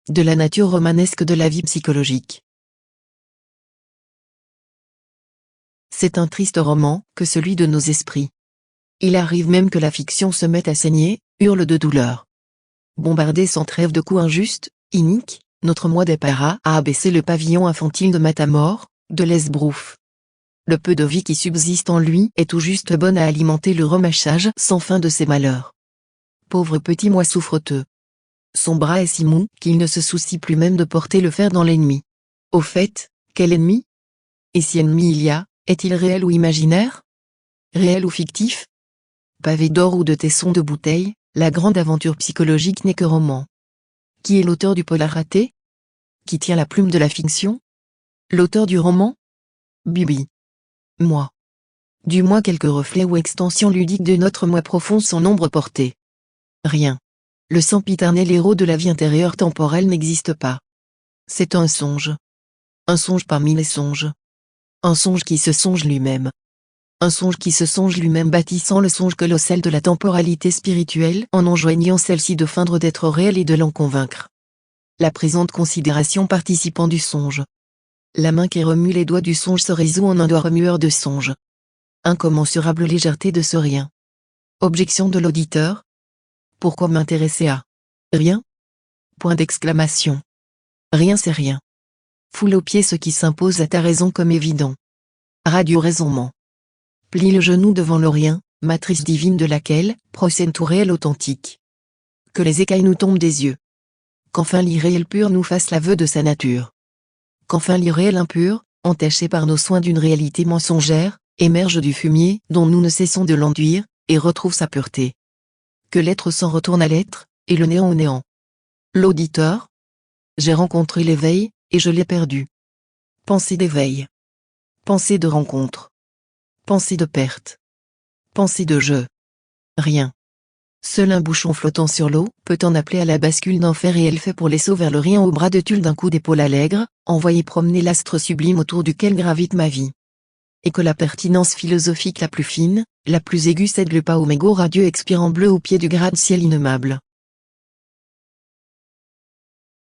de la nature romanesque de la vie psychologique. C'est un triste roman que celui de nos esprits. Il arrive même que la fiction se mette à saigner, hurle de douleur. Bombardé sans trêve de coups injustes, iniques, notre moi des paras a abaissé le pavillon infantile de Matamor, de l'Esbrouf. Le peu de vie qui subsiste en lui est tout juste bonne à alimenter le remâchage sans fin de ses malheurs. Pauvre petit moi souffreteux. Son bras est si mou qu'il ne se soucie plus même de porter le fer dans l'ennemi. Au fait, quel ennemi? Et si ennemi il y a, est-il réel ou imaginaire? Réel ou fictif? Pavé d'or ou de tessons de bouteille, la grande aventure psychologique n'est que roman. Qui est l'auteur du polar raté? Qui tient la plume de la fiction? L'auteur du roman? Bibi. Moi. Du moins quelques reflets ou extensions ludiques de notre moi profond sont nombre portés. Rien. Le sempiternel héros de la vie intérieure temporelle n'existe pas. C'est un songe. Un songe parmi les songes. Un songe qui se songe lui-même. Un songe qui se songe lui-même bâtissant le songe colossal de la temporalité spirituelle en enjoignant celle-ci de feindre d'être réelle et de l'en convaincre. La présente considération participant du songe. La main qui remue les doigts du songe se résout en un doigt remueur de songe. Incommensurable légèreté de ce rien. Objection de l'auditeur. Pourquoi m'intéresser à rien? Point d'exclamation. Rien c'est rien. Foule aux pieds ce qui s'impose à ta raison comme évident. Radieux raisonnement. Plie le genou devant le rien, matrice divine de laquelle procède tout réel authentique. Que les écailles nous tombent des yeux. Qu'enfin l'irréel pur nous fasse l'aveu de sa nature. Qu'enfin l'irréel impur, entaché par nos soins d'une réalité mensongère, émerge du fumier dont nous ne cessons de l'enduire, et retrouve sa pureté. Que l'être s'en retourne à l'être, et le néant au néant. L'auditeur. J'ai rencontré l'éveil, et je l'ai perdu. Pensée d'éveil. Pensée de rencontre. Pensée de perte. Pensée de jeu. Rien. Seul un bouchon flottant sur l'eau peut en appeler à la bascule d'enfer et elle fait pour les sauts vers le rien au bras de tulle d'un coup d'épaule allègre, envoyer promener l'astre sublime autour duquel gravite ma vie. Et que la pertinence philosophique la plus fine, la plus aiguë cède le pas au mégot radieux expirant bleu au pied du gratte-ciel innommable.